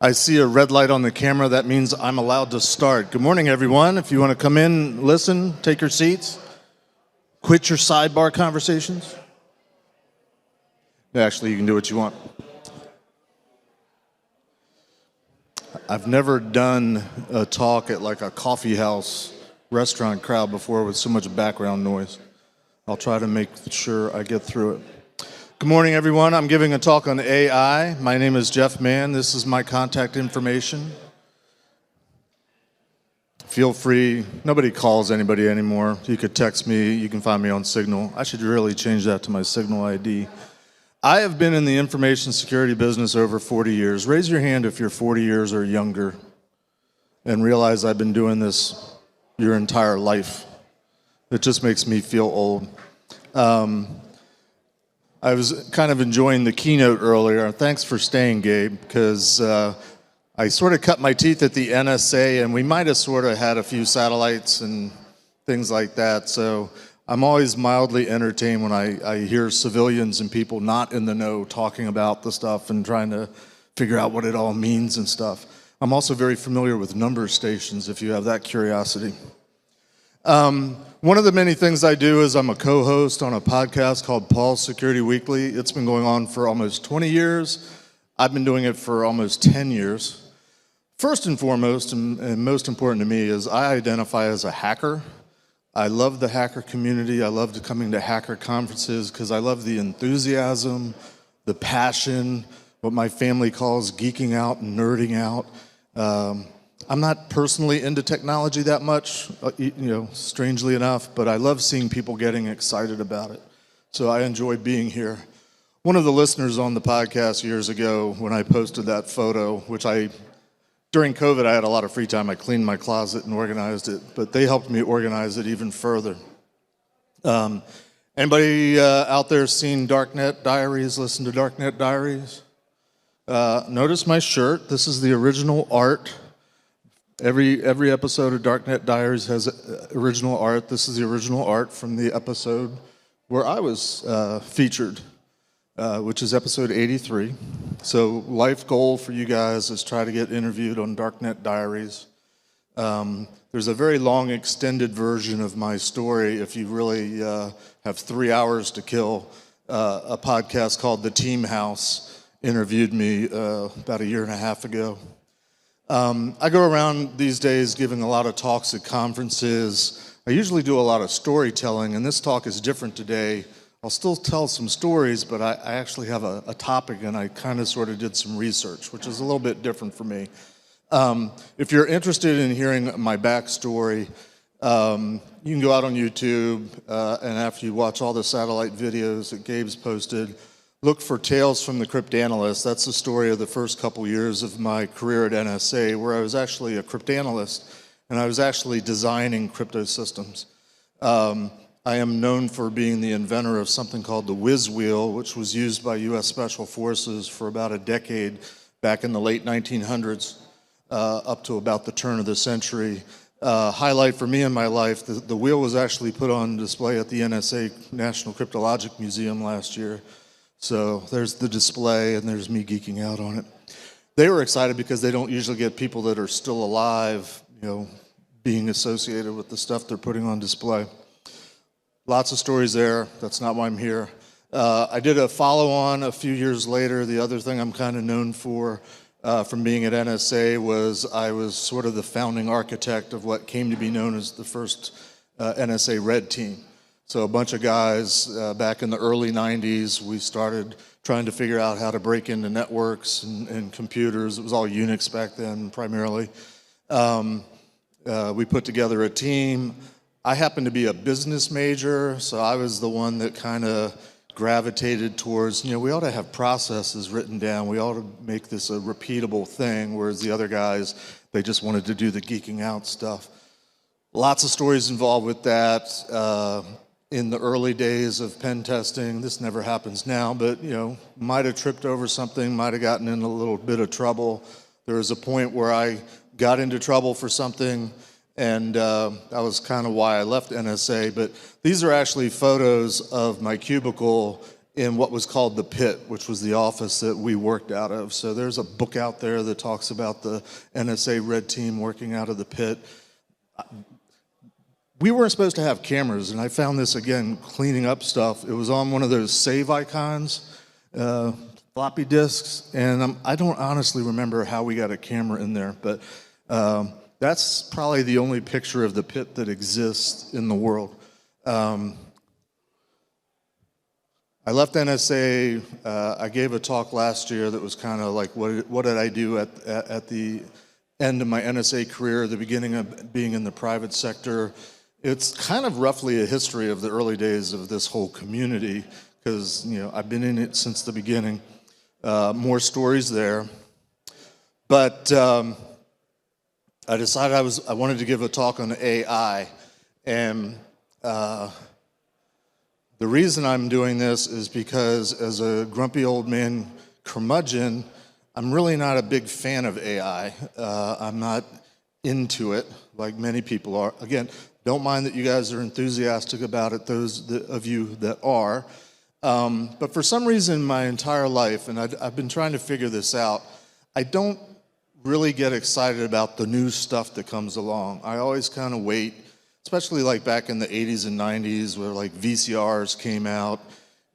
I see a red light on the camera. That means I'm allowed to start. Good morning, everyone. If you want to come in, listen, take your seats, quit your sidebar conversations. Actually, you can do what you want. I've never done a talk at like a coffee house restaurant crowd before with so much background noise. I'll try to make sure I get through it. Good morning, everyone. I'm giving a talk on AI. My name is Jeff Mann. This is my contact information. Feel free. Nobody calls anybody anymore. You could text me. You can find me on Signal. I should really change that to my Signal ID. I have been in the information security business over 40 years. Raise your hand if you're 40 years or younger and realize I've been doing this your entire life. It just makes me feel old. I was kind of enjoying the keynote earlier. Thanks for staying, Gabe, because I sort of cut my teeth at the NSA, and we might have sort of had a few satellites and things like that. So I'm always mildly entertained when I hear civilians and people not in the know talking about the stuff and trying to figure out what it all means and stuff. I'm also very familiar with number stations, if you have that curiosity. One of the many things I do is I'm a co-host on a podcast called Paul's Security Weekly. It's been going on for almost 20 years. I've been doing it for almost 10 years. First and foremost, and most important to me, is I identify as a hacker. I love the hacker community. I love coming to hacker conferences because I love the enthusiasm, the passion, what my family calls geeking out and nerding out. I'm not personally into technology that much, strangely enough, but I love seeing people getting excited about it. So I enjoy being here. One of the listeners on the podcast years ago, when I posted that photo, which during COVID, I had a lot of free time. I cleaned my closet and organized it, but they helped me organize it even further. Anybody out there seen Darknet Diaries, listen to Darknet Diaries? Notice my shirt. This is the original art. Every episode of Darknet Diaries has original art. This is the original art from the episode where I was featured, which is episode 83. So life goal for you guys is try to get interviewed on Darknet Diaries. There's a very long extended version of my story if you really have 3 hours to kill. A podcast called The Team House interviewed me about a year and a half ago. I go around these days giving a lot of talks at conferences. I usually do a lot of storytelling, and this talk is different today. I'll still tell some stories, but I actually have a topic, and I kind of sort of did some research, which is a little bit different for me. If you're interested in hearing my backstory, you can go out on YouTube, and after you watch all the satellite videos that Gabe's posted, look for Tales from the Cryptanalyst. That's the story of the first couple years of my career at NSA, where I was actually a cryptanalyst, and I was actually designing crypto systems. I am known for being the inventor of something called the whiz wheel, which was used by U.S. Special Forces for about a decade back in the late 1900s, up to about the turn of the century. Highlight for me in my life, the wheel was actually put on display at the NSA National Cryptologic Museum last year. So there's the display, and there's me geeking out on it. They were excited because they don't usually get people that are still alive, being associated with the stuff they're putting on display. Lots of stories there. That's not why I'm here. I did a follow-on a few years later. The other thing I'm kind of known for from being at NSA was I was sort of the founding architect of what came to be known as the first NSA Red Team. So a bunch of guys back in the early 90s, we started trying to figure out how to break into networks and computers. It was all Unix back then, primarily. We put together a team. I happened to be a business major, so I was the one that kind of gravitated towards, we ought to have processes written down. We ought to make this a repeatable thing, whereas the other guys, they just wanted to do the geeking out stuff. Lots of stories involved with that. In the early days of pen testing, this never happens now, but might have tripped over something, might have gotten in a little bit of trouble. There was a point where I got into trouble for something, and that was kind of why I left NSA. But these are actually photos of my cubicle in what was called the Pit, which was the office that we worked out of. So there's a book out there that talks about the NSA Red Team working out of the Pit. We weren't supposed to have cameras, and I found this again cleaning up stuff. It was on one of those save icons, floppy disks, and I don't honestly remember how we got a camera in there, but that's probably the only picture of the Pit that exists in the world. I left NSA. I gave a talk last year that was kind of like, what did I do at the end of my NSA career, the beginning of being in the private sector. It's kind of roughly a history of the early days of this whole community, because I've been in it since the beginning. More stories there, but I decided I wanted to give a talk on AI, and the reason I'm doing this is because as a grumpy old man curmudgeon, I'm really not a big fan of AI. I'm not into it like many people are. Again, don't mind that you guys are enthusiastic about it, those of you that are. But for some reason, my entire life, and I've been trying to figure this out, I don't really get excited about the new stuff that comes along. I always kind of wait, especially like back in the 80s and 90s where like VCRs came out,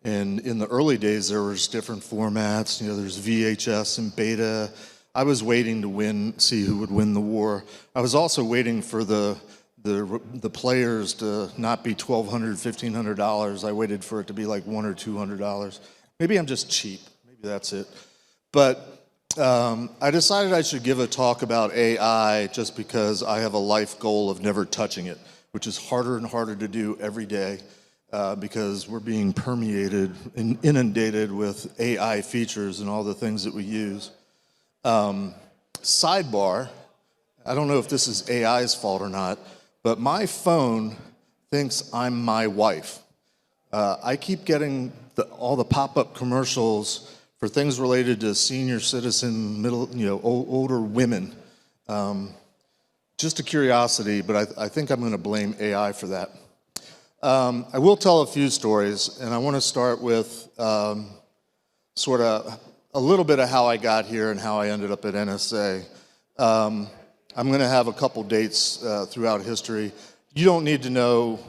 and in the early days there was different formats. There's VHS and beta. I was waiting to see who would win the war. I was also waiting for the players to not be $1,200, $1,500. I waited for it to be like $100 or $200. Maybe I'm just cheap. Maybe that's it. But I decided I should give a talk about AI just because I have a life goal of never touching it, which is harder and harder to do every day because we're being permeated and inundated with AI features and all the things that we use. Sidebar, I don't know if this is AI's fault or not, but my phone thinks I'm my wife. I keep getting all the pop-up commercials for things related to senior citizen, older women. Just a curiosity, but I think I'm going to blame AI for that. I will tell a few stories, and I want to start with sort of a little bit of how I got here and how I ended up at NSA. I'm going to have a couple dates throughout history. You don't need to know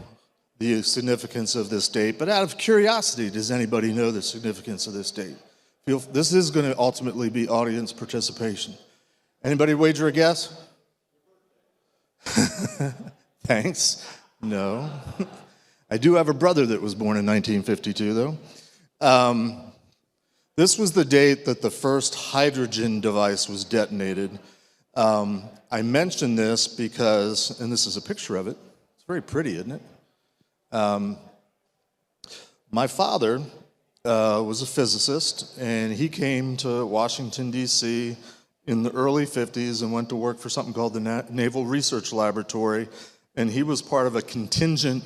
the significance of this date, but out of curiosity, does anybody know the significance of this date? This is going to ultimately be audience participation. Anybody wager a guess? Thanks. No. I do have a brother that was born in 1952, though. This was the date that the first hydrogen device was detonated. I mention this because, and this is a picture of it. It's very pretty, isn't it? My father was a physicist, and he came to Washington, D.C. in the early 50s and went to work for something called the Naval Research Laboratory, and he was part of a contingent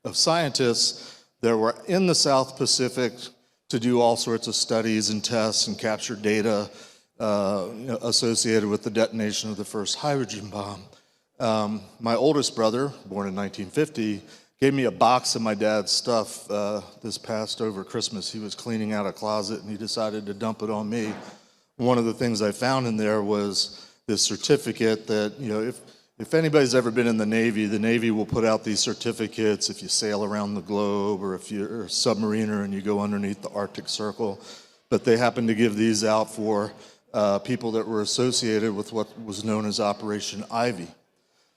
of scientists that were in the South Pacific to do all sorts of studies and tests and capture data associated with the detonation of the first hydrogen bomb. My oldest brother, born in 1950, gave me a box of my dad's stuff this past over Christmas. He was cleaning out a closet and he decided to dump it on me. One of the things I found in there was this certificate that, if anybody's ever been in the Navy will put out these certificates if you sail around the globe or if you're a submariner and you go underneath the Arctic Circle. But they happened to give these out for people that were associated with what was known as Operation Ivy.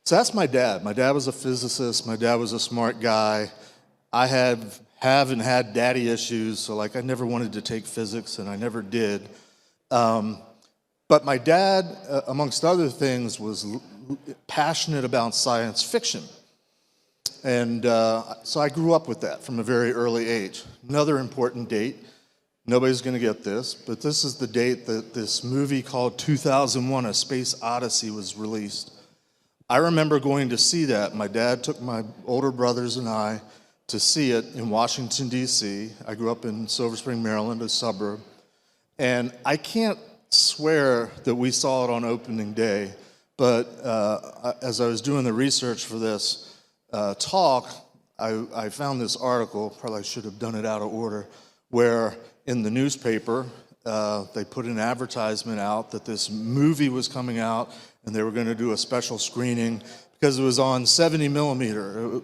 So that's my dad. My dad was a physicist. My dad was a smart guy. I have and had daddy issues, so I never wanted to take physics, and I never did. But my dad, amongst other things, was passionate about science fiction. And so I grew up with that from a very early age. Another important date, nobody's going to get this, but this is the date that this movie called 2001: A Space Odyssey was released. I remember going to see that. My dad took my older brothers and I to see it in Washington, D.C. I grew up in Silver Spring, Maryland, a suburb. And I can't swear that we saw it on opening day, but as I was doing the research for this talk, I found this article, probably should have done it out of order, where in the newspaper, they put an advertisement out that this movie was coming out and they were going to do a special screening because it was on 70 millimeter,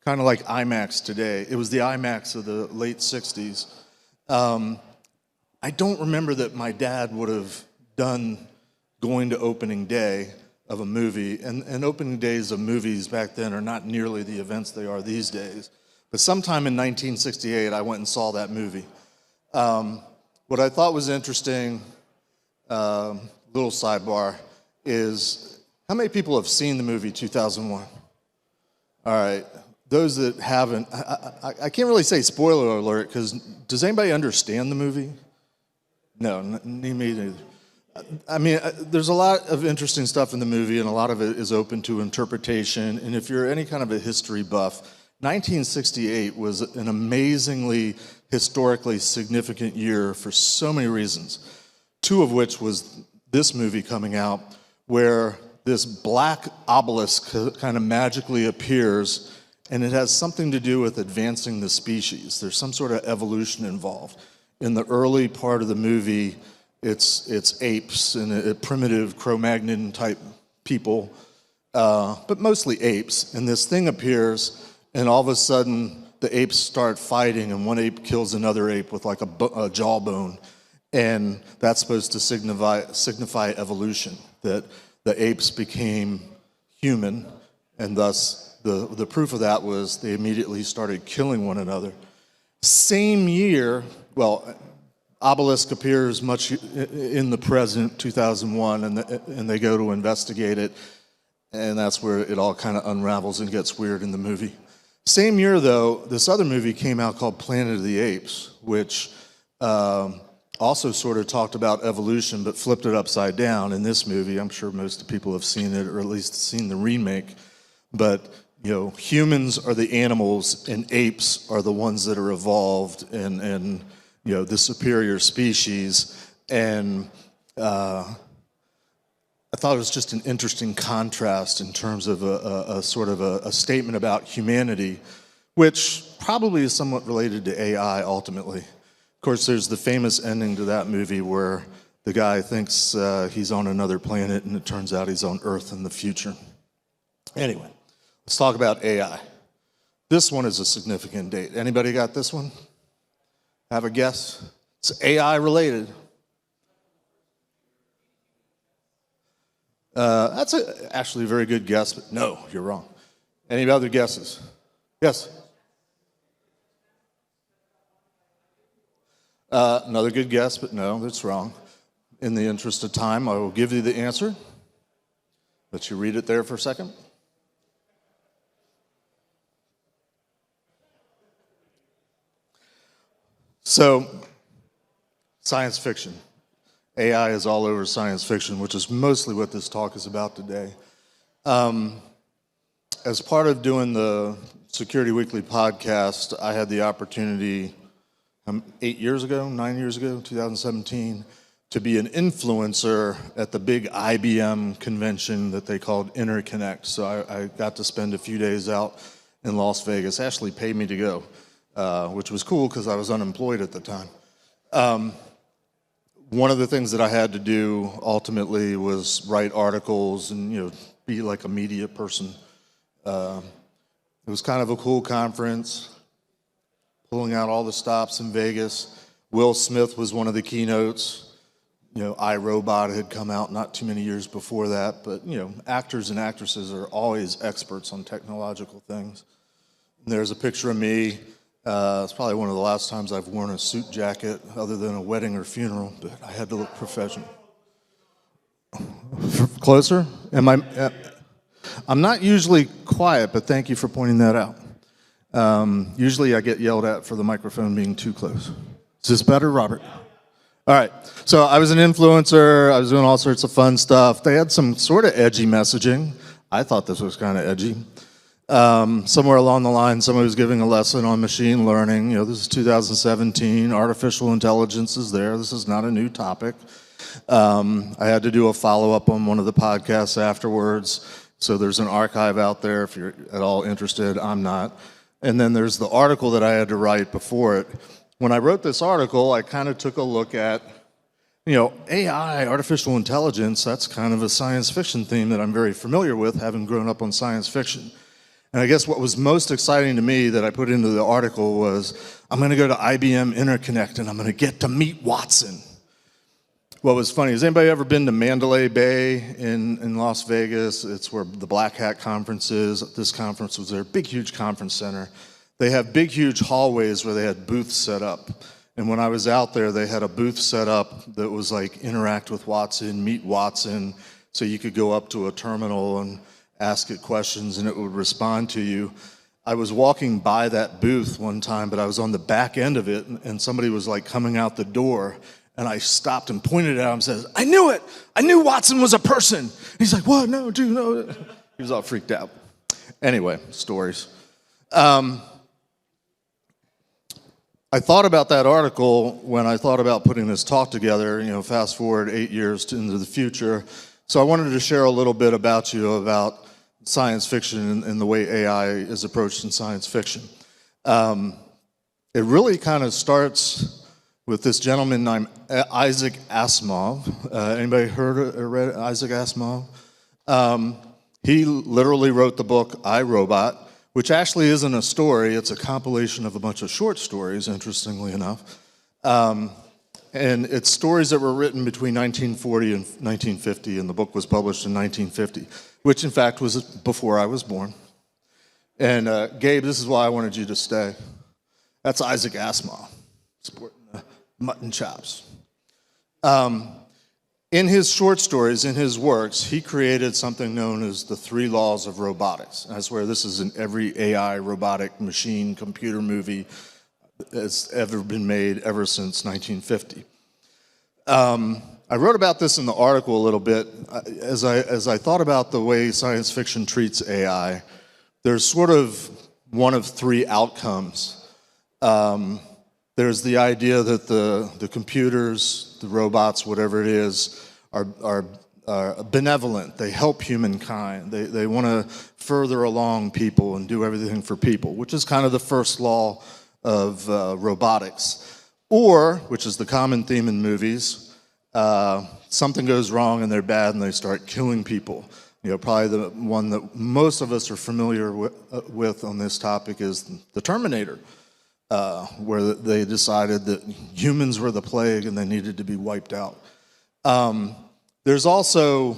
kind of like IMAX today. It was the IMAX of the late 60s. I don't remember that my dad would have done going to opening day of a movie, and opening days of movies back then are not nearly the events they are these days. But sometime in 1968, I went and saw that movie. What I thought was interesting, little sidebar, is how many people have seen the movie 2001? All right, those that haven't, I can't really say spoiler alert, because does anybody understand the movie? No, me neither. I mean, there's a lot of interesting stuff in the movie, and a lot of it is open to interpretation. And if you're any kind of a history buff, 1968 was an amazingly historically significant year for so many reasons, two of which was this movie coming out, where this black obelisk kind of magically appears, and it has something to do with advancing the species. There's some sort of evolution involved. In the early part of the movie, it's apes and primitive Cro-Magnon type people, but mostly apes. And this thing appears, and all of a sudden the apes start fighting, and one ape kills another ape with like a jawbone, and that's supposed to signify evolution, that the apes became human, and thus the proof of that was they immediately started killing one another. Same year, well, obelisk appears much in the present, 2001, and they go to investigate it, and that's where it all kind of unravels and gets weird in the movie. Same year, though, this other movie came out called Planet of the Apes, which also sort of talked about evolution, but flipped it upside down. In this movie, I'm sure most people have seen it, or at least seen the remake, but humans are the animals, and apes are the ones that are evolved, and the superior species. And I thought it was just an interesting contrast in terms of a sort of a statement about humanity, which probably is somewhat related to AI ultimately. Of course, there's the famous ending to that movie where the guy thinks he's on another planet, and it turns out he's on Earth in the future. Anyway, let's talk about AI. This one is a significant date. Anybody got this one? Have a guess? It's AI related. That's actually a very good guess, but no, you're wrong. Any other guesses? Yes? Another good guess, but no, that's wrong. In the interest of time, I will give you the answer. Let you read it there for a second. So, science fiction. AI is all over science fiction, which is mostly what this talk is about today. As part of doing the Security Weekly podcast, I had the opportunity 9 years ago, 2017, to be an influencer at the big IBM convention that they called Interconnect. So I got to spend a few days out in Las Vegas. Actually paid me to go, which was cool because I was unemployed at the time. One of the things that I had to do ultimately was write articles and be like a media person. It was kind of a cool conference, pulling out all the stops in Vegas. Will Smith was one of the keynotes. iRobot had come out not too many years before that, but actors and actresses are always experts on technological things. And there's a picture of me. It's probably one of the last times I've worn a suit jacket other than a wedding or funeral, but I had to look professional. Closer? I'm not usually quiet, but thank you for pointing that out. Usually I get yelled at for the microphone being too close. Is this better, Robert? All right. So I was an influencer. I was doing all sorts of fun stuff. They had some sort of edgy messaging. I thought this was kind of edgy. Somewhere along the line, somebody was giving a lesson on machine learning. This is 2017. Artificial intelligence is there. This is not a new topic. I had to do a follow-up on one of the podcasts afterwards. So there's an archive out there if you're at all interested. I'm not. And then there's the article that I had to write before it. when I wrote this article, I kind of took a look at, AI, artificial intelligence, that's kind of a science fiction theme that I'm very familiar with, having grown up on science fiction. And I guess what was most exciting to me that I put into the article was, I'm going to go to IBM Interconnect and I'm going to get to meet Watson. What was funny, has anybody ever been to Mandalay Bay in Las Vegas? It's where the Black Hat Conference is. This conference was there, big, huge conference center. They have big, huge hallways where they had booths set up. And when I was out there, they had a booth set up that was like interact with Watson, meet Watson, so you could go up to a terminal and ask it questions and it would respond to you. I was walking by that booth one time, but I was on the back end of it, and somebody was like coming out the door, and I stopped and pointed at him and said, I knew it! I knew Watson was a person! And he's like, what? No, dude, no. He was all freaked out. Anyway, stories. I thought about that article when I thought about putting this talk together, fast forward 8 years into the future. So I wanted to share a little bit about science fiction and the way AI is approached in science fiction. It really kind of starts with this gentleman named Isaac Asimov. Anybody heard or read Isaac Asimov? He literally wrote the book I, Robot, which actually isn't a story, it's a compilation of a bunch of short stories, interestingly enough. And it's stories that were written between 1940 and 1950, and the book was published in 1950, which in fact was before I was born. And Gabe, this is why I wanted you to stay. That's Isaac Asimov, sporting the mutton chops. In his short stories, in his works, he created something known as the 3 laws of robotics. I swear this is in every AI, robotic, machine, computer movie that's ever been made ever since 1950. I wrote about this in the article a little bit. As I thought about the way science fiction treats AI, there's sort of one of 3 outcomes. There's the idea that the computers, the robots, whatever it is, are benevolent. They help humankind. They want to further along people and do everything for people, which is kind of the first law of robotics. Or, which is the common theme in movies, something goes wrong and they're bad and they start killing people. Probably the one that most of us are familiar with on this topic is the Terminator. Where they decided that humans were the plague and they needed to be wiped out. There's also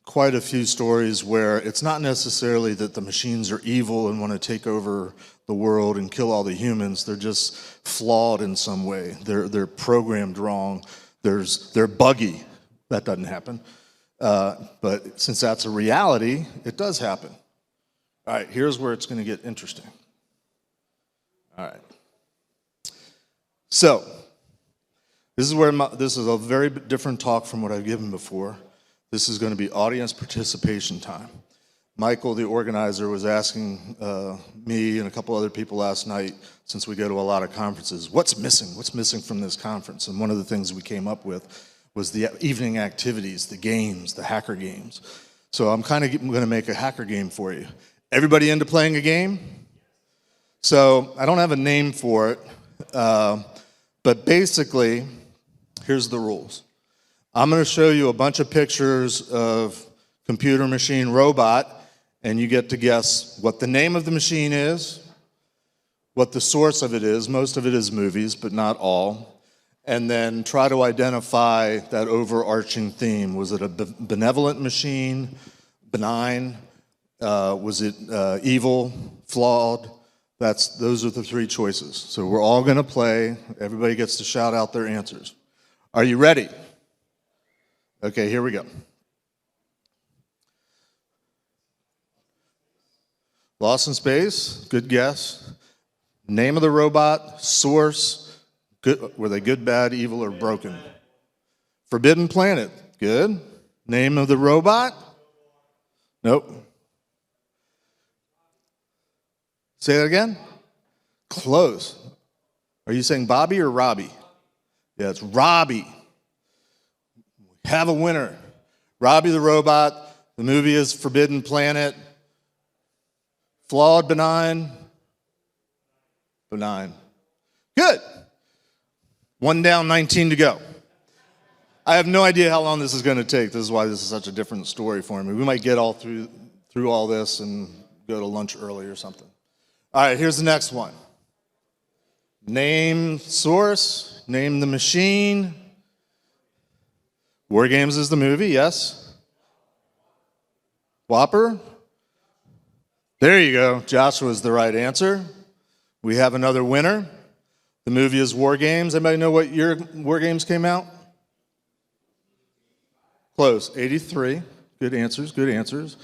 quite a few stories where it's not necessarily that the machines are evil and want to take over the world and kill all the humans. They're just flawed in some way. They're programmed wrong. They're buggy. That doesn't happen. But since that's a reality, it does happen. All right, here's where it's going to get interesting. All right. So, this is a very different talk from what I've given before. This is going to be audience participation time. Michael, the organizer, was asking me and a couple other people last night, since we go to a lot of conferences, what's missing? What's missing from this conference? And one of the things we came up with was the evening activities, the games, the hacker games. So I'm kind of going to make a hacker game for you. Everybody into playing a game? So I don't have a name for it. But basically, here's the rules. I'm going to show you a bunch of pictures of computer, machine, robot, and you get to guess what the name of the machine is, what the source of it is. Most of it is movies, but not all. And then try to identify that overarching theme. Was it a benevolent machine, benign? Was it evil, flawed? Those are the 3 choices. So we're all going to play. Everybody gets to shout out their answers. Are you ready? Okay, here we go. Lost in Space, good guess. Name of the robot, source, good, were they good, bad, evil, or broken? Forbidden Planet, good. Name of the robot? Nope. Say that again? Close. Are you saying Bobby or Robbie? Yeah, it's Robbie. Have a winner. Robbie the Robot. The movie is Forbidden Planet. Flawed, benign? Benign. Good. One down, 19 to go. I have no idea how long this is going to take. This is why this is such a different story for me. We might get all through all this and go to lunch early or something. All right, here's the next one. Name source, name the machine. War Games is the movie, yes. Whopper. There you go. Joshua is the right answer. We have another winner. The movie is War Games. Anybody know what year War Games came out? Close, 83. Good answers, good answers.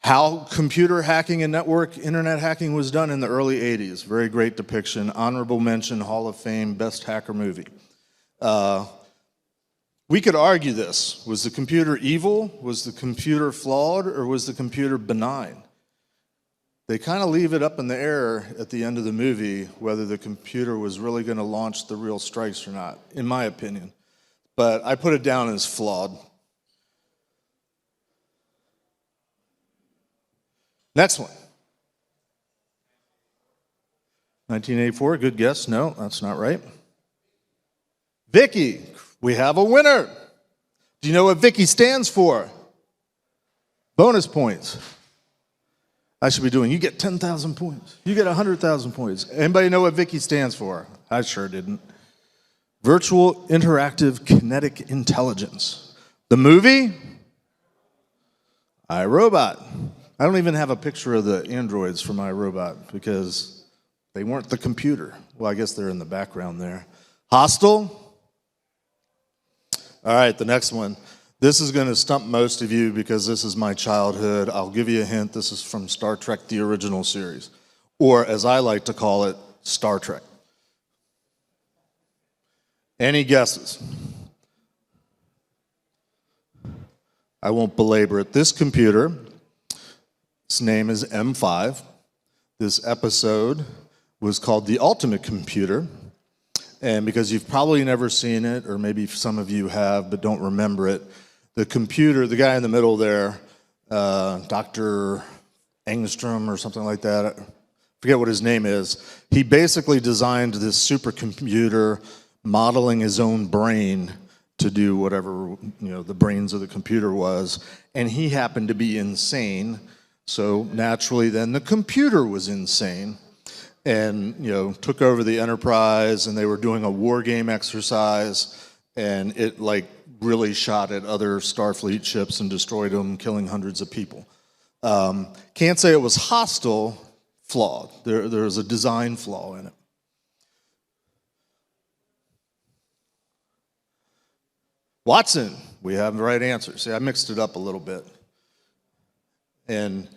How computer hacking and network internet hacking was done in the early 80s. Very great depiction. Honorable mention, Hall of Fame, best hacker movie. We could argue this. Was the computer evil? Was the computer flawed? Or was the computer benign? They kind of leave it up in the air at the end of the movie whether the computer was really going to launch the real strikes or not, in my opinion. But I put it down as flawed. Next one. 1984, good guess. No, that's not right. Vicky, we have a winner. Do you know what Vicky stands for? Bonus points. I should be doing, you get 10,000 points. You get 100,000 points. Anybody know what Vicky stands for? I sure didn't. Virtual Interactive Kinetic Intelligence. The movie? iRobot. I don't even have a picture of the androids from iRobot because they weren't the computer. Well, I guess they're in the background there. Hostile? All right, the next one. This is going to stump most of you because this is my childhood. I'll give you a hint. This is from Star Trek, the original series. Or, as I like to call it, Star Trek. Any guesses? I won't belabor it. This computer, its name is M5. This episode was called The Ultimate Computer. And because you've probably never seen it, or maybe some of you have but don't remember it, the computer, the guy in the middle there, Dr. Engstrom or something like that, I forget what his name is, he basically designed this supercomputer modeling his own brain to do whatever the brains of the computer was, and he happened to be insane, so naturally then the computer was insane. And took over the Enterprise, and they were doing a war game exercise, and it really shot at other Starfleet ships and destroyed them, killing hundreds of people. Can't say it was hostile, flawed. There's a design flaw in it. Watson, we have the right answer. See, I mixed it up a little bit. And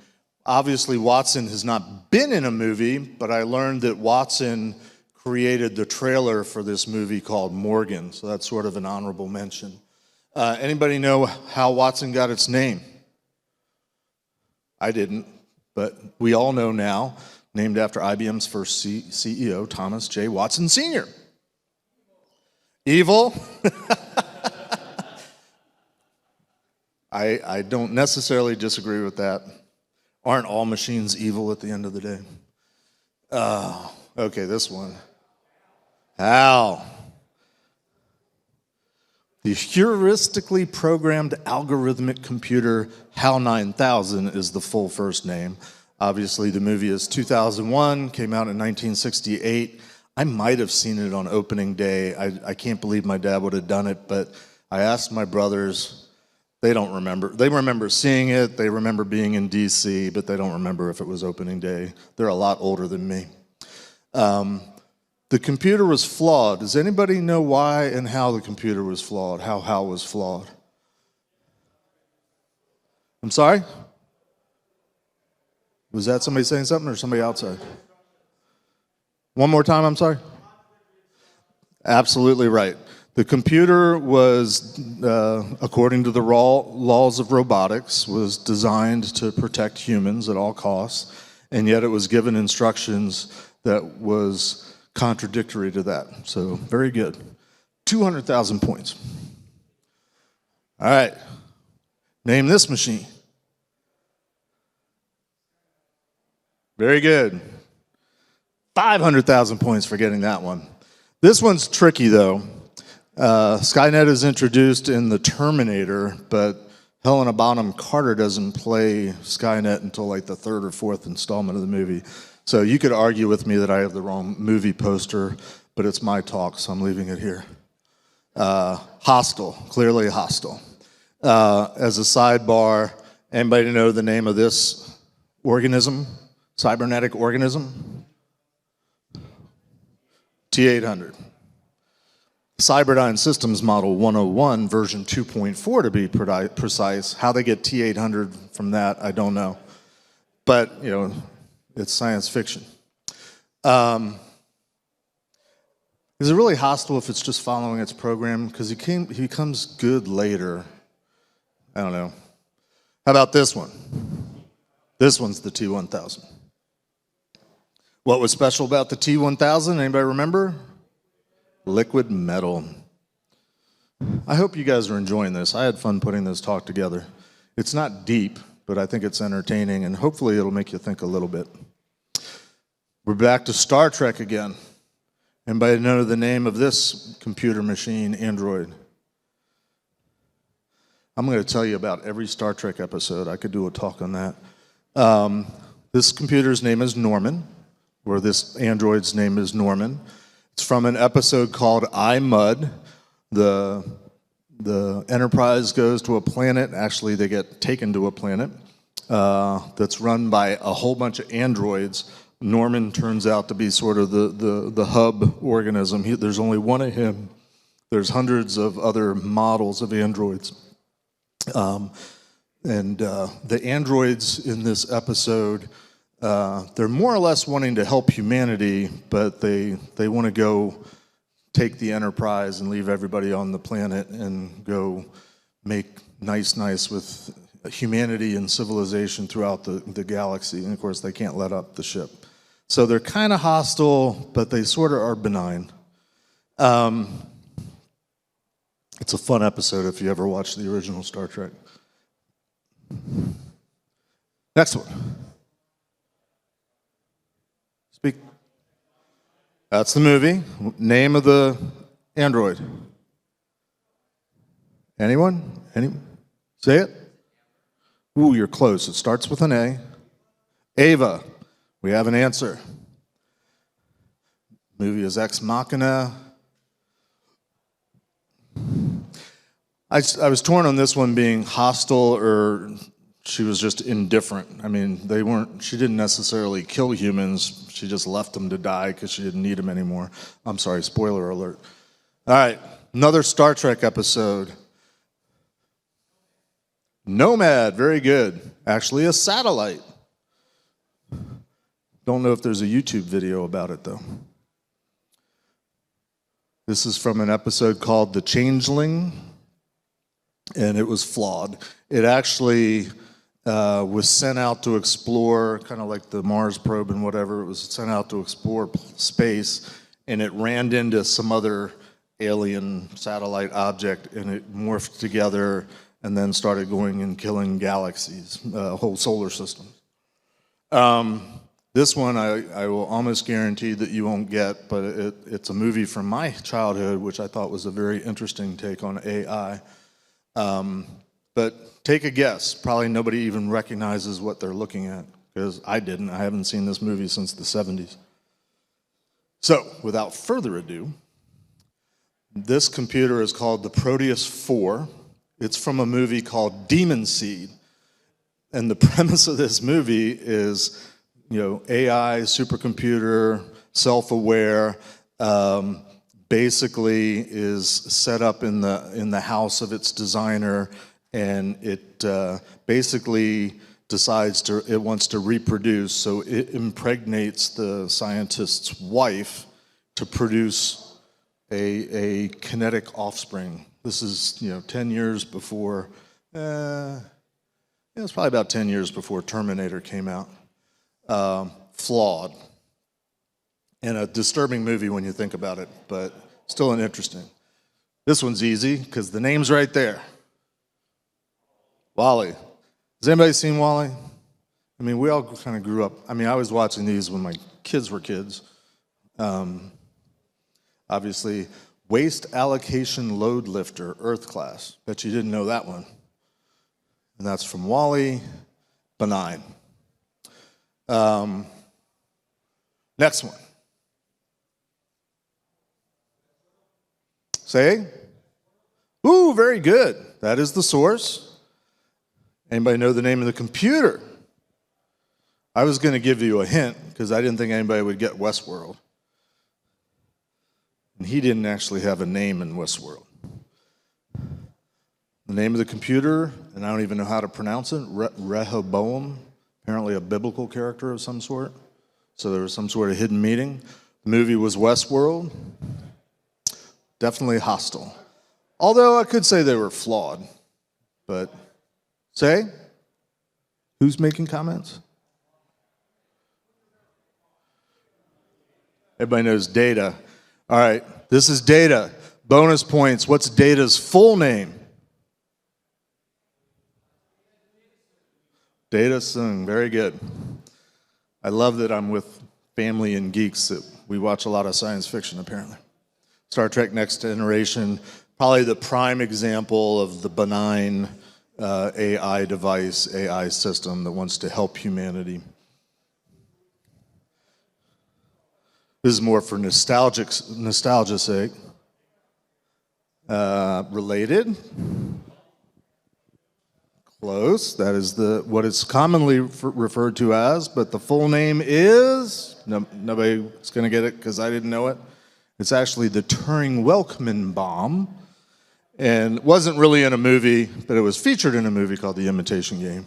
obviously, Watson has not been in a movie, but I learned that Watson created the trailer for this movie called Morgan, so that's sort of an honorable mention. Anybody know how Watson got its name? I didn't, but we all know now, named after IBM's first CEO, Thomas J. Watson Sr. Evil? I don't necessarily disagree with that. Aren't all machines evil at the end of the day? Okay, this one. HAL. The heuristically programmed algorithmic computer HAL 9000 is the full first name. Obviously, the movie is 2001, came out in 1968. I might have seen it on opening day. I can't believe my dad would have done it, but I asked my brothers. They don't remember. They remember seeing it. They remember being in D.C., but they don't remember if it was opening day. They're a lot older than me. The computer was flawed. Does anybody know why and how the computer was flawed? How HAL was flawed? I'm sorry? Was that somebody saying something or somebody outside? One more time, I'm sorry? Absolutely right. The computer was, according to the laws of robotics, was designed to protect humans at all costs, and yet it was given instructions that was contradictory to that. So, very good. 200,000 points. All right. Name this machine. Very good. 500,000 points for getting that one. This one's tricky, though. Skynet is introduced in the Terminator, but Helena Bonham Carter doesn't play Skynet until like the third or fourth installment of the movie. So you could argue with me that I have the wrong movie poster, but it's my talk, so I'm leaving it here. Hostile, clearly hostile. As a sidebar, anybody know the name of this organism, cybernetic organism? T-800. Cyberdyne Systems Model 101, version 2.4 to be precise. How they get T-800 from that, I don't know. But, you know, it's science fiction. Is it really hostile if it's just following its program? Because he becomes good later. I don't know. How about this one? This one's the T-1000. What was special about the T-1000? Anybody remember? Liquid metal. I hope you guys are enjoying this. I had fun putting this talk together. It's not deep, but I think it's entertaining, and hopefully it'll make you think a little bit. We're back to Star Trek again. Anybody know the name of this computer machine, Android? I'm going to tell you about every Star Trek episode. I could do a talk on that. This computer's name is Norman, or this android's name is Norman. It's from an episode called I, Mud. The Enterprise goes to a planet. Actually, they get taken to a planet that's run by a whole bunch of androids. Norman turns out to be sort of the hub organism. There's only one of him. There's hundreds of other models of androids. The androids in this episode, they're more or less wanting to help humanity, but they want to go take the Enterprise and leave everybody on the planet and go make nice with humanity and civilization throughout the galaxy. And of course, they can't let up the ship. So they're kind of hostile, but they sort of are benign. It's a fun episode if you ever watched the original Star Trek. Next one. Speak. That's the movie. Name of the android. Anyone? Say it. Ooh, you're close. It starts with an A. Ava. We have an answer. Movie is Ex Machina. I was torn on this one being hostile or she was just indifferent. I mean, she didn't necessarily kill humans. She just left them to die because she didn't need them anymore. I'm sorry, spoiler alert. All right, another Star Trek episode. Nomad, very good. Actually, a satellite. Don't know if there's a YouTube video about it, though. This is from an episode called The Changeling, and it was flawed. It actually was sent out to explore, kind of like the Mars probe and whatever. It was sent out to explore space, and it ran into some other alien satellite object, and it morphed together and then started going and killing galaxies, whole solar systems. This one I will almost guarantee that you won't get, but it's a movie from my childhood, which I thought was a very interesting take on AI. But take a guess. Probably nobody even recognizes what they're looking at, because I didn't. I haven't seen this movie since the 70s. So, without further ado, this computer is called the Proteus 4. It's from a movie called Demon Seed. And the premise of this movie is, AI, supercomputer, self-aware, basically is set up in the house of its designer, and it basically decides it wants to reproduce, so it impregnates the scientist's wife to produce a kinetic offspring. This is 10 years before. It's probably about 10 years before Terminator came out. Flawed. And a disturbing movie when you think about it, but still an interesting. This one's easy because the name's right there. WALL-E. Has anybody seen WALL-E? I mean, we all kind of grew up. I mean, I was watching these when my kids were kids. Obviously, Waste allocation load lifter, Earth class. Bet you didn't know that one. And that's from Wall-E, benign. Next one. Say? Ooh, very good. That is the source. Anybody know the name of the computer? I was going to give you a hint because I didn't think anybody would get Westworld. And he didn't actually have a name in Westworld. The name of the computer, and I don't even know how to pronounce it, Rehoboam, apparently a biblical character of some sort. So there was some sort of hidden meaning. The movie was Westworld. Definitely hostile. Although I could say they were flawed. But, say? Who's making comments? Everybody knows Data. All right, this is Data. Bonus points. What's Data's full name? Data Sung. Very good. I love that I'm with family and geeks that we watch a lot of science fiction, apparently. Star Trek Next Generation, probably the prime example of the benign AI device, AI system that wants to help humanity. This is more for nostalgia's sake. Related. Close. That is what it's commonly referred to as, but the full name is, nobody's going to get it because I didn't know it. It's actually the Turing-Welkman bomb, and it wasn't really in a movie, but it was featured in a movie called The Imitation Game.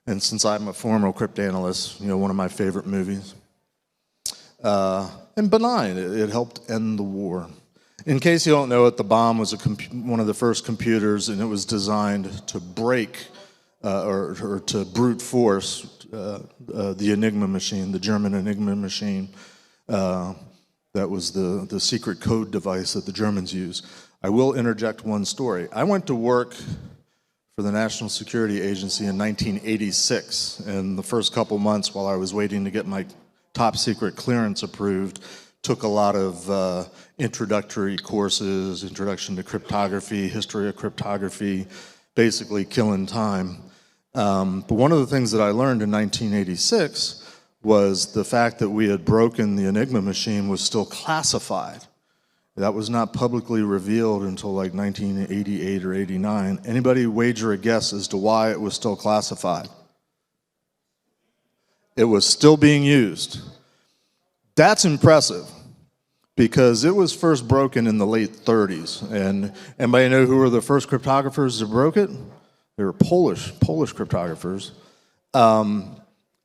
And since I'm a former cryptanalyst, one of my favorite movies. And benign, it helped end the war. In case you don't know it, the bomb was one of the first computers, and it was designed to break or to brute force the Enigma machine, the German Enigma machine. That was the secret code device that the Germans used. I will interject one story. I went to work for the National Security Agency in 1986, and the first couple months while I was waiting to get my top secret clearance approved, took a lot of introductory courses, introduction to cryptography, history of cryptography, basically killing time. But one of the things that I learned in 1986 was the fact that we had broken the Enigma machine was still classified. That was not publicly revealed until like 1988 or 89. Anybody wager a guess as to why it was still classified? It was still being used. That's impressive because it was first broken in the late 30s. And anybody know who were the first cryptographers that broke it? They were Polish cryptographers.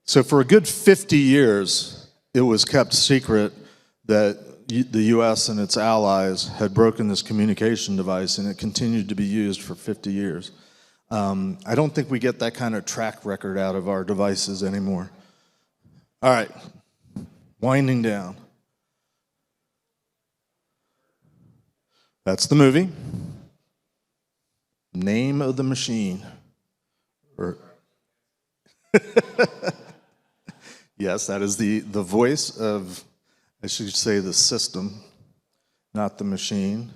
So for a good 50 years, it was kept secret that the U.S. and its allies had broken this communication device, and it continued to be used for 50 years. I don't think we get that kind of track record out of our devices anymore. All right, winding down. That's the movie. Name of the machine. Yes, that is the voice of, I should say, the system, not the machine.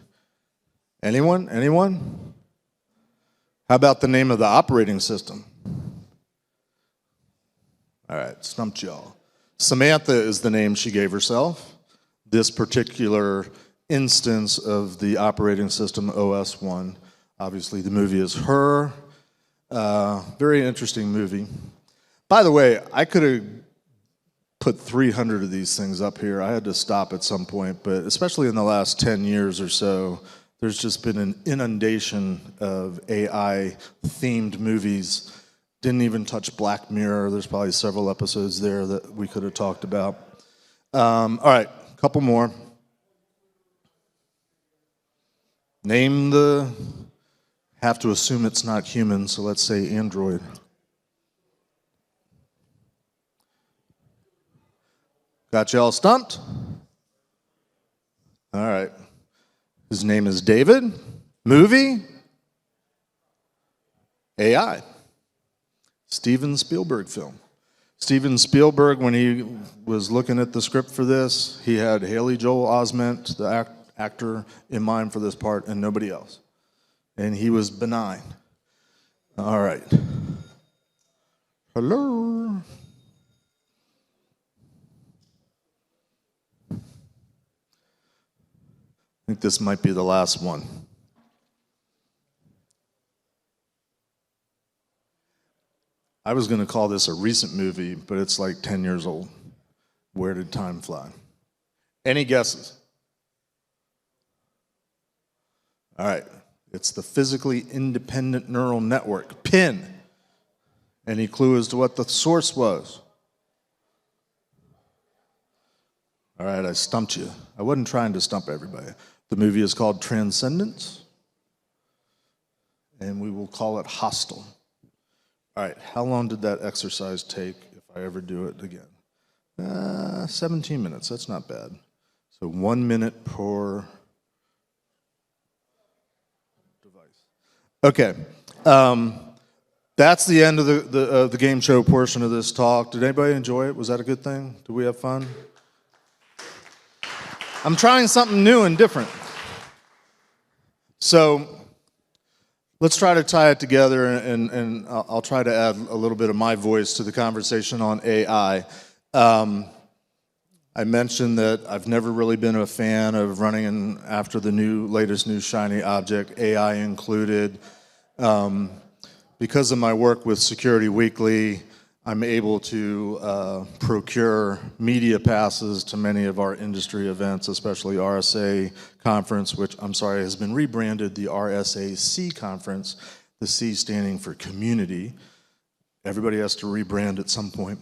Anyone? Anyone? How about the name of the operating system? All right, stumped y'all. Samantha is the name she gave herself. This particular instance of the operating system, OS1. Obviously, the movie is Her. Very interesting movie. By the way, I could have put 300 of these things up here. I had to stop at some point, but especially in the last 10 years or so, there's just been an inundation of AI-themed movies. Didn't even touch Black Mirror. There's probably several episodes there that we could have talked about. All right, a couple more. Name the, have to assume it's not human, so let's say android. Got you all stumped? All right. His name is David. Movie? AI. Steven Spielberg film. Steven Spielberg, when he was looking at the script for this, he had Haley Joel Osment, the actor in mind for this part and nobody else. And he was benign. All right. Hello. I think this might be the last one. I was going to call this a recent movie, but it's like 10 years old. Where did time fly? Any guesses? All right. It's the physically independent neural network, PIN. Any clue as to what the source was? All right, I stumped you. I wasn't trying to stump everybody. The movie is called Transcendence, and we will call it Hostile. All right, how long did that exercise take if I ever do it again? 17 minutes, that's not bad. So 1 minute per device. Okay, that's the end of the game show portion of this talk. Did anybody enjoy it? Was that a good thing? Did we have fun? I'm trying something new and different. So let's try to tie it together, and I'll try to add a little bit of my voice to the conversation on AI. I mentioned that I've never really been a fan of running after the latest new shiny object, AI included. Because of my work with Security Weekly, I'm able to procure media passes to many of our industry events, especially RSA Conference, which, I'm sorry, has been rebranded the RSAC Conference, the C standing for community. Everybody has to rebrand at some point.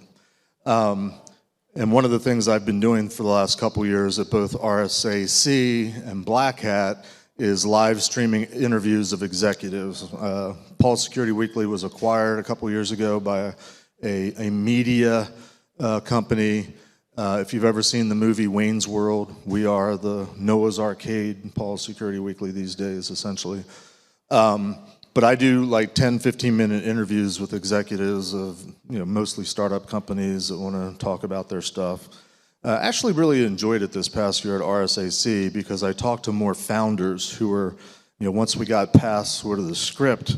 And one of the things I've been doing for the last couple years at both RSAC and Black Hat is live streaming interviews of executives. Paul Security Weekly was acquired a couple years ago by a media company. If you've ever seen the movie Wayne's World, we are the Noah's Arcade, Paul Security Weekly these days, essentially. But I do like 10, 15-minute interviews with executives of, mostly startup companies that want to talk about their stuff. Actually really enjoyed it this past year at RSAC because I talked to more founders who were, once we got past sort of the script,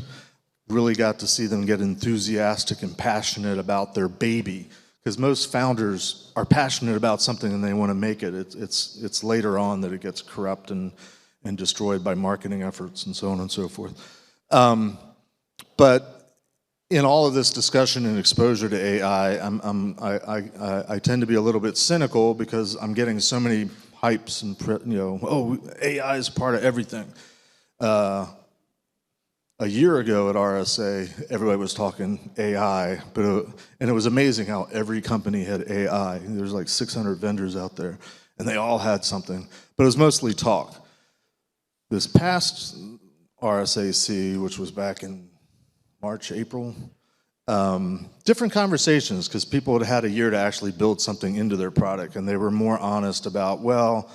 really got to see them get enthusiastic and passionate about their baby. Because most founders are passionate about something and they want to make it. It's later on that it gets corrupt and destroyed by marketing efforts and so on and so forth. But in all of this discussion and exposure to AI, I tend to be a little bit cynical because I'm getting so many hypes and AI is part of everything. A year ago at RSA, everybody was talking AI, and it was amazing how every company had AI. There's like 600 vendors out there, and they all had something, but it was mostly talk. This past RSAC, which was back in March, April, different conversations because people had had a year to actually build something into their product, and they were more honest about, well,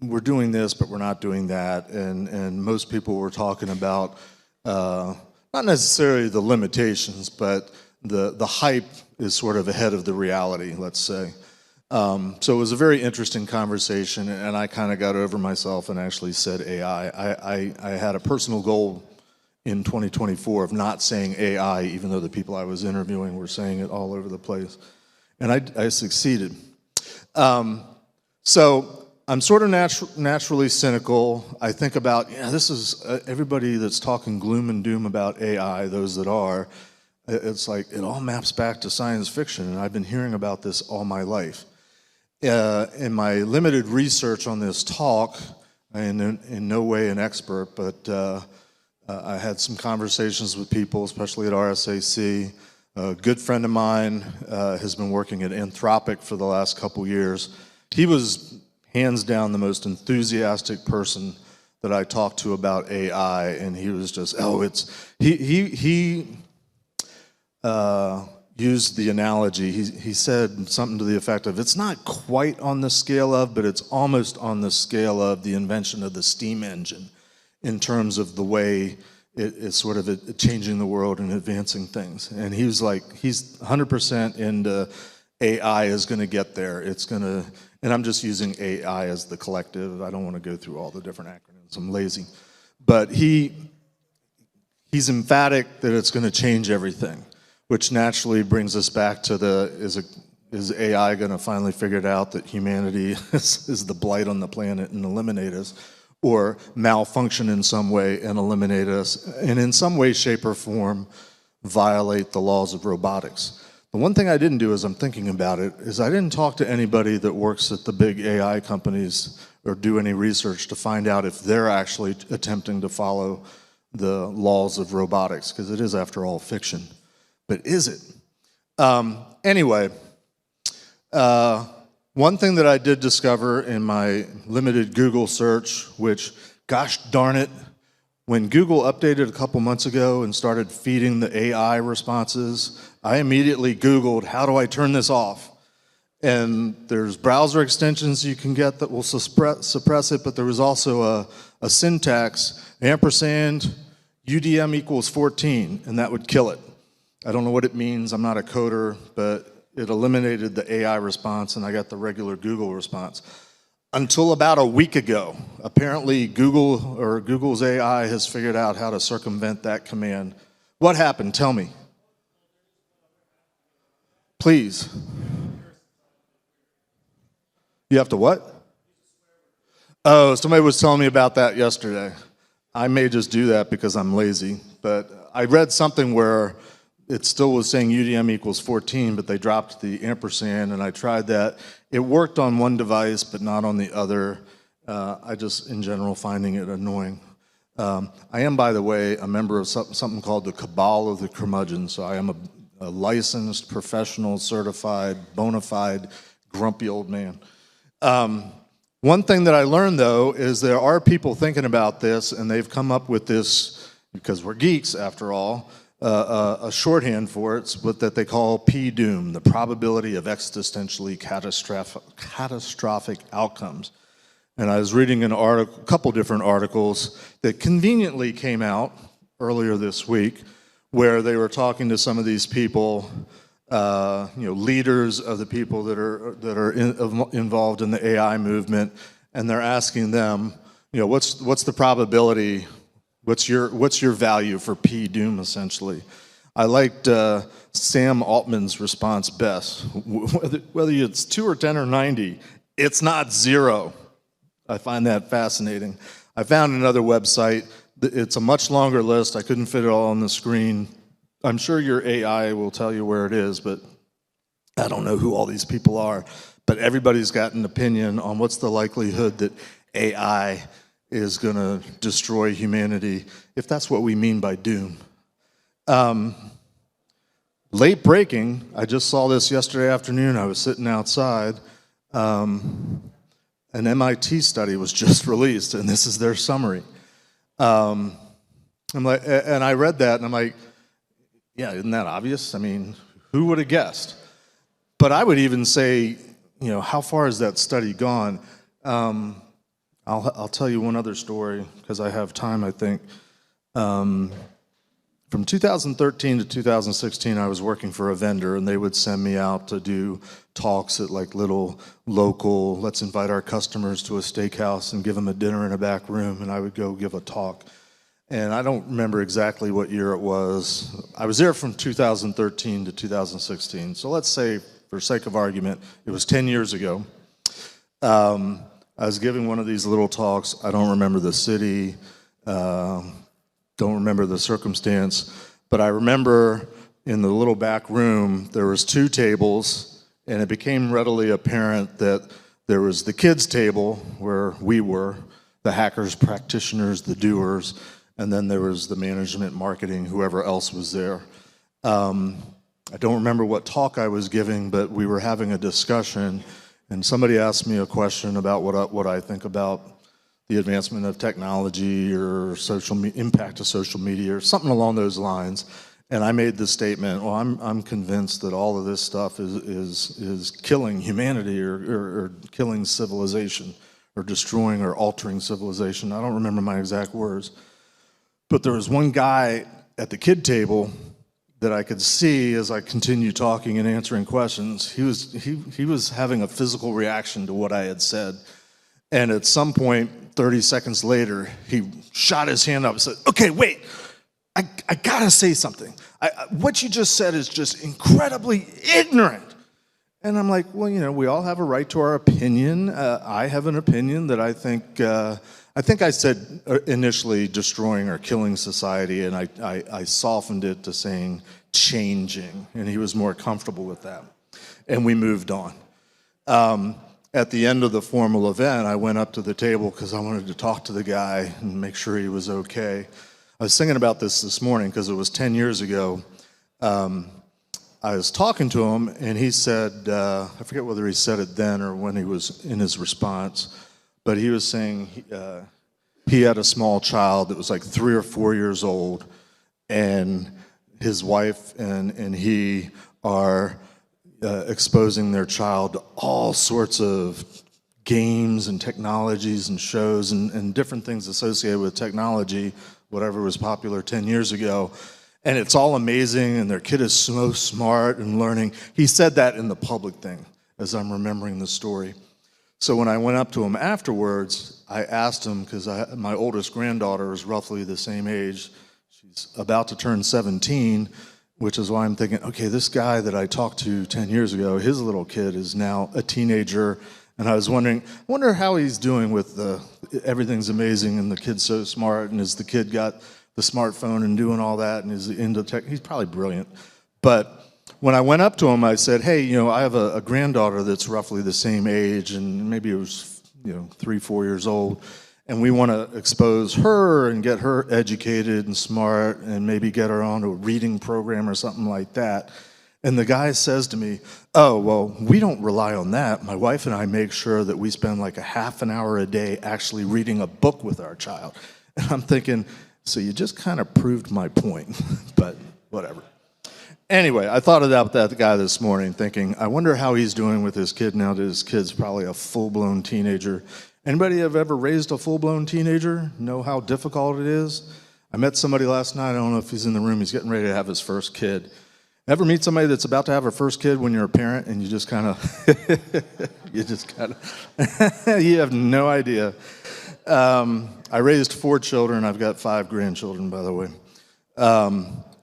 we're doing this, but we're not doing that, and most people were talking about not necessarily the limitations, but the hype is sort of ahead of the reality, let's say. So it was a very interesting conversation, and I kind of got over myself and actually said AI. I had a personal goal in 2024 of not saying AI, even though the people I was interviewing were saying it all over the place. And I succeeded. So I'm sort of naturally cynical. I think about, this is everybody that's talking gloom and doom about AI, those that are, it's like it all maps back to science fiction, and I've been hearing about this all my life. In my limited research on this talk, I am in no way an expert, but I had some conversations with people, especially at RSAC. A good friend of mine has been working at Anthropic for the last couple years. He was hands down the most enthusiastic person that I talked to about AI, and he was just, he used the analogy, he said something to the effect of, it's not quite on the scale of, but it's almost on the scale of the invention of the steam engine in terms of the way it's sort of changing the world and advancing things. And he was like, he's 100% into AI is going to get there. It's going to, and I'm just using AI as the collective. I don't want to go through all the different acronyms. I'm lazy. But he's emphatic that it's going to change everything, which naturally brings us back to is AI going to finally figure it out that humanity is the blight on the planet and eliminate us, or malfunction in some way and eliminate us, and in some way, shape, or form violate the laws of robotics? The one thing I didn't do as I'm thinking about it is I didn't talk to anybody that works at the big AI companies or do any research to find out if they're actually attempting to follow the laws of robotics, because it is, after all, fiction. But is it? Anyway, one thing that I did discover in my limited Google search, which, gosh darn it, when Google updated a couple months ago and started feeding the AI responses, I immediately Googled, how do I turn this off? And there's browser extensions you can get that will suppress it, but there was also a syntax, ampersand, UDM equals 14, and that would kill it. I don't know what it means, I'm not a coder, but it eliminated the AI response and I got the regular Google response. Until about a week ago, apparently Google's AI has figured out how to circumvent that command. What happened? Tell me. Please. You have to what? Oh, somebody was telling me about that yesterday. I may just do that because I'm lazy, but I read something where it still was saying UDM equals 14, but they dropped the ampersand, and I tried that. It worked on one device, but not on the other. I just, in general, finding it annoying. I am, by the way, a member of something called the Cabal of the Curmudgeon, so I am a licensed, professional, certified, bona fide, grumpy old man. One thing that I learned, though, is there are people thinking about this, and they've come up with this, because we're geeks, after all, a shorthand for it, that they call P-doom, the probability of existentially catastrophic outcomes. And I was reading a couple different articles that conveniently came out earlier this week, where they were talking to some of these people, leaders of the people that are involved in the AI movement, and they're asking them, what's the probability? What's your value for P-doom, essentially? I liked Sam Altman's response best. Whether it's 2 or 10 or 90, it's not 0. I find that fascinating. I found another website. It's a much longer list. I couldn't fit it all on the screen. I'm sure your AI will tell you where it is, but I don't know who all these people are. But everybody's got an opinion on what's the likelihood that AI is going to destroy humanity, if that's what we mean by doom. Late breaking, I just saw this yesterday afternoon. I was sitting outside. An MIT study was just released, and this is their summary. And I read that, and I'm like, yeah, isn't that obvious? I mean, who would have guessed? But I would even say, how far has that study gone? I'll tell you one other story, because I have time, I think. From 2013 to 2016, I was working for a vendor, and they would send me out to do talks at little local, let's invite our customers to a steakhouse and give them a dinner in a back room, and I would go give a talk. And I don't remember exactly what year it was. I was there from 2013 to 2016. So let's say, for sake of argument, it was 10 years ago. I was giving one of these little talks. I don't remember the city, don't remember the circumstance, but I remember in the little back room, there was 2 tables, and it became readily apparent that there was the kids' table, where we were, the hackers, practitioners, the doers, and then there was the management, marketing, whoever else was there. I don't remember what talk I was giving, but we were having a discussion, and somebody asked me a question about what I think about the advancement of technology or impact of social media or something along those lines. And I made the statement, well, I'm convinced that all of this stuff is killing humanity or killing civilization or destroying or altering civilization. I don't remember my exact words. But there was one guy at the kid table that I could see as I continued talking and answering questions, he was having a physical reaction to what I had said. And at some point, 30 seconds later, he shot his hand up and said, okay, wait, I gotta say something. What you just said is just incredibly ignorant. And I'm like, well, we all have a right to our opinion. I have an opinion that I think I said initially destroying or killing society, and I softened it to saying changing, and he was more comfortable with that. And we moved on. At the end of the formal event, I went up to the table because I wanted to talk to the guy and make sure he was okay. I was thinking about this morning because it was 10 years ago. I was talking to him, and he said, I forget whether he said it then or when he was in his response, but he was saying he had a small child that was like 3 or 4 years old, and his wife and he are exposing their child to all sorts of games and technologies and shows and different things associated with technology, whatever was popular 10 years ago. And it's all amazing, and their kid is so smart and learning. He said that in the public thing, as I'm remembering the story. So when I went up to him afterwards, I asked him, because my oldest granddaughter is roughly the same age. She's about to turn 17, which is why I'm thinking, okay, this guy that I talked to 10 years ago, his little kid is now a teenager, and I was wondering, I wonder how he's doing with everything's amazing and the kid's so smart, and has the kid got the smartphone and doing all that, and is into tech? He's probably brilliant. But when I went up to him, I said, hey, I have a granddaughter that's roughly the same age, and maybe it was 3, 4 years old, and we want to expose her and get her educated and smart and maybe get her on a reading program or something like that. And the guy says to me, oh, well, we don't rely on that. My wife and I make sure that we spend like a half an hour a day actually reading a book with our child. And I'm thinking, so you just kind of proved my point, but whatever. Anyway, I thought about that guy this morning, thinking, I wonder how he's doing with his kid now that his kid's probably a full-blown teenager. Anybody have ever raised a full-blown teenager? Know how difficult it is? I met somebody last night, I don't know if he's in the room, he's getting ready to have his first kid. Ever meet somebody that's about to have a first kid when you're a parent and you just kind of, you have no idea. I raised 4 children. I've got 5 grandchildren, by the way.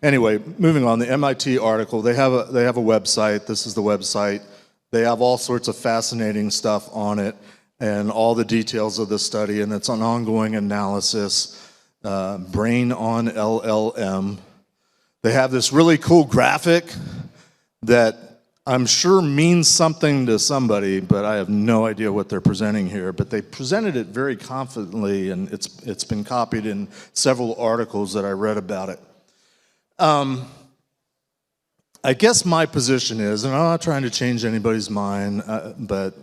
Anyway, moving on, the MIT article, they have a website. This is the website. They have all sorts of fascinating stuff on it and all the details of the study, and it's an ongoing analysis, brain on LLM. They have this really cool graphic that I'm sure means something to somebody, but I have no idea what they're presenting here. But they presented it very confidently, and it's been copied in several articles that I read about it. I guess my position is, and I'm not trying to change anybody's mind, but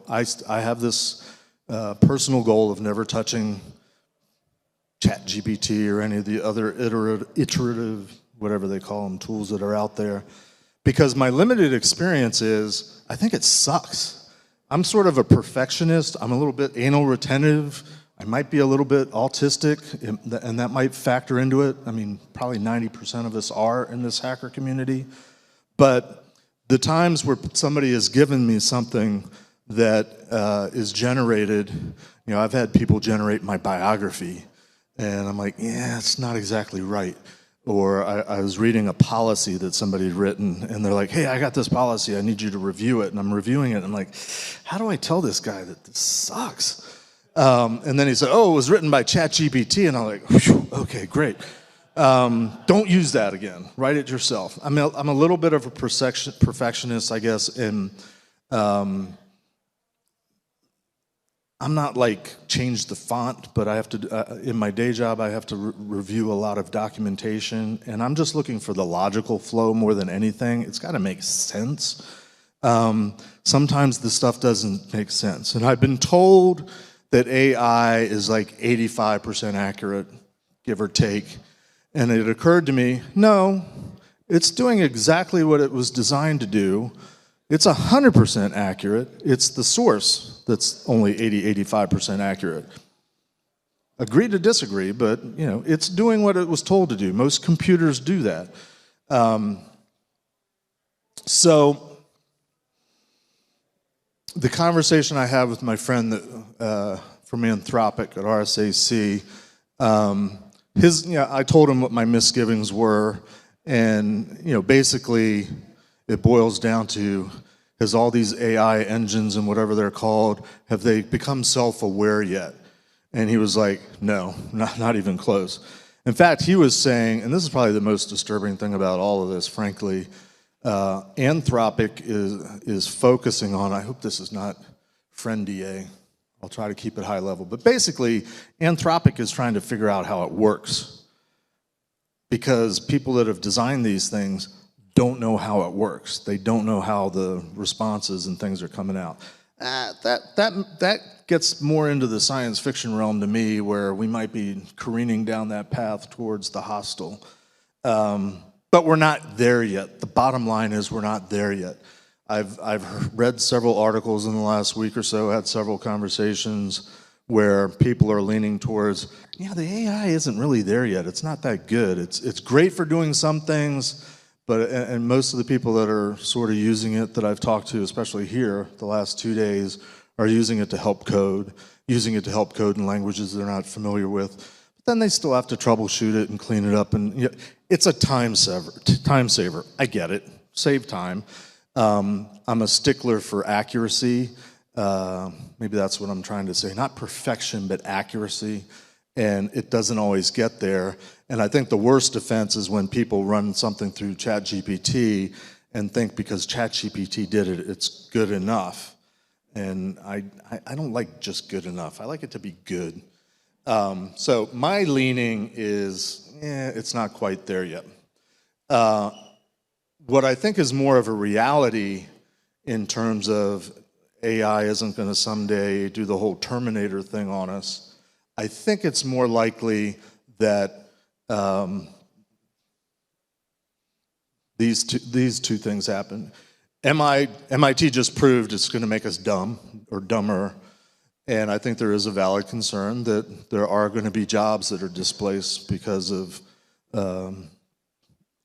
I have this personal goal of never touching ChatGPT or any of the other iterative, whatever they call them, tools that are out there. Because my limited experience is, I think it sucks. I'm sort of a perfectionist. I'm a little bit anal retentive. I might be a little bit autistic, and that might factor into it. I mean, probably 90% of us are in this hacker community. But the times where somebody has given me something that is generated, I've had people generate my biography, and I'm like, yeah, it's not exactly right. Or I was reading a policy that somebody had written, and they're like, hey, I got this policy, I need you to review it. And I'm reviewing it, and I'm like, how do I tell this guy that this sucks? And then he said, oh, it was written by ChatGPT, and I'm like, okay, great. Don't use that again. Write it yourself. I'm a little bit of a perfectionist, I guess, and I'm not like change the font, but I have to, in my day job, I have to review a lot of documentation, and I'm just looking for the logical flow more than anything. It's got to make sense. Sometimes the stuff doesn't make sense, and I've been told that AI is like 85% accurate, give or take, and it occurred to me, no, it's doing exactly what it was designed to do. It's 100% accurate. It's the source that's only 85% accurate. Agree to disagree, but it's doing what it was told to do. Most computers do that. So the conversation I had with my friend from Anthropic at RSAC, I told him what my misgivings were, and basically it boils down to, has all these AI engines and whatever they're called, have they become self-aware yet? And he was like, no, not even close. In fact, he was saying, and this is probably the most disturbing thing about all of this, frankly, Anthropic is focusing on, I hope this is not friend-DA, I'll try to keep it high level, but basically, Anthropic is trying to figure out how it works, because people that have designed these things don't know how it works. They don't know how the responses and things are coming out. That gets more into the science fiction realm to me, where we might be careening down that path towards the hostile. But we're not there yet. The bottom line is we're not there yet. I've read several articles in the last week or so, had several conversations where people are leaning towards, the AI isn't really there yet. It's not that good. It's great for doing some things, and most of the people that are sort of using it that I've talked to, especially here the last 2 days, are using it to help code, in languages they're not familiar with. But then they still have to troubleshoot it and clean it up, and it's a time saver. I get it. Save time. I'm a stickler for accuracy. Maybe that's what I'm trying to say. Not perfection, but accuracy. And it doesn't always get there. And I think the worst offense is when people run something through ChatGPT and think because ChatGPT did it, it's good enough. And I don't like just good enough. I like it to be good. So my leaning is, it's not quite there yet. What I think is more of a reality in terms of AI isn't going to someday do the whole Terminator thing on us. I think it's more likely that these two things happen. MIT just proved it's going to make us dumb or dumber, and I think there is a valid concern that there are going to be jobs that are displaced because of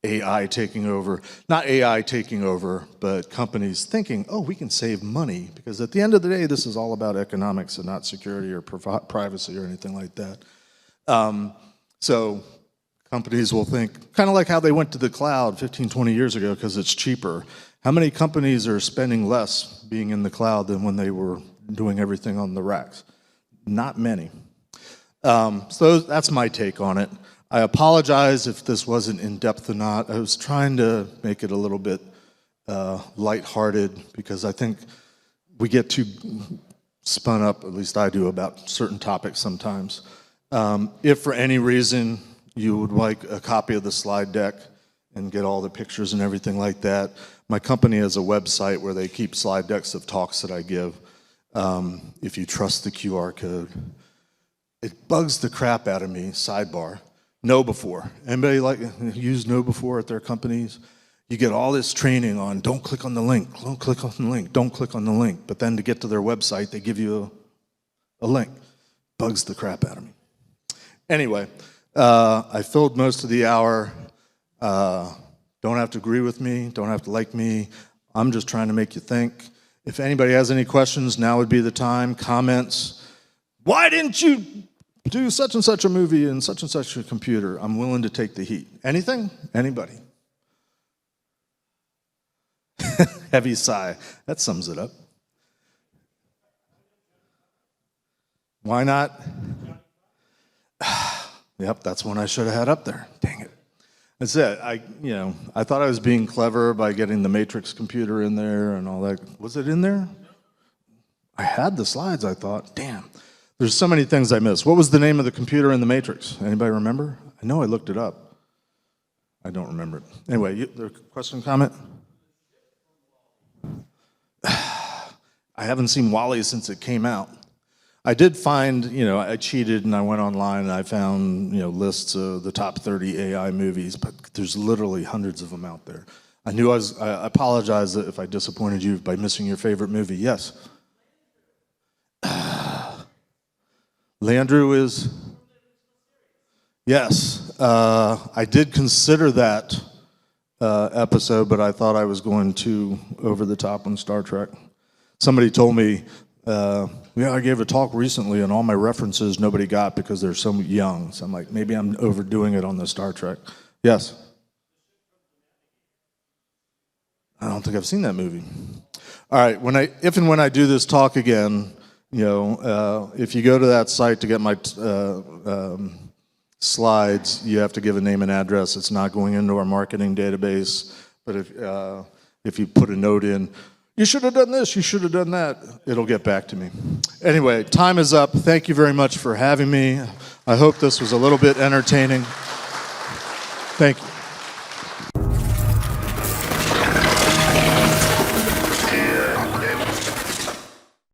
AI taking over. Not AI taking over, but companies thinking, oh, we can save money, because at the end of the day, this is all about economics and not security or privacy or anything like that. So companies will think, kind of like how they went to the cloud 15, 20 years ago because it's cheaper. How many companies are spending less being in the cloud than when they were doing everything on the racks? Not many. So that's my take on it. I apologize if this wasn't in-depth or not. I was trying to make it a little bit lighthearted, because I think we get too spun up, at least I do, about certain topics sometimes. If for any reason you would like a copy of the slide deck and get all the pictures and everything like that, my company has a website where they keep slide decks of talks that I give, if you trust the QR code. It bugs the crap out of me, sidebar. KnowBe4. Anybody use KnowBe4 at their companies? You get all this training on don't click on the link, don't click on the link, don't click on the link. But then to get to their website, they give you a link. Bugs the crap out of me. Anyway, I filled most of the hour. Don't have to agree with me, don't have to like me. I'm just trying to make you think. If anybody has any questions, now would be the time. Comments. Why didn't you do such and such a movie and such a computer? I'm willing to take the heat. Anything? Anybody? Heavy sigh. That sums it up. Why not? Yep, that's one I should have had up there. Dang it. That's it. I thought I was being clever by getting the Matrix computer in there and all that. Was it in there? I had the slides, I thought. Damn. There's so many things I missed. What was the name of the computer in the Matrix? Anybody remember? I know I looked it up. I don't remember it. Anyway, question, comment? I haven't seen WALL-E since it came out. I did find, I cheated and I went online and I found, lists of the top 30 AI movies, but there's literally hundreds of them out there. I apologize if I disappointed you by missing your favorite movie. Yes. Landrew is, yes. I did consider that episode, but I thought I was going too over the top on Star Trek. Somebody told me, I gave a talk recently and all my references nobody got because they're so young. So I'm like, maybe I'm overdoing it on the Star Trek. Yes? I don't think I've seen that movie. All right, if and when I do this talk again, if you go to that site to get my slides, you have to give a name and address. It's not going into our marketing database. But if you put a note in, you should have done this, you should have done that, it'll get back to me. Anyway, time is up. Thank you very much for having me. I hope this was a little bit entertaining. Thank you.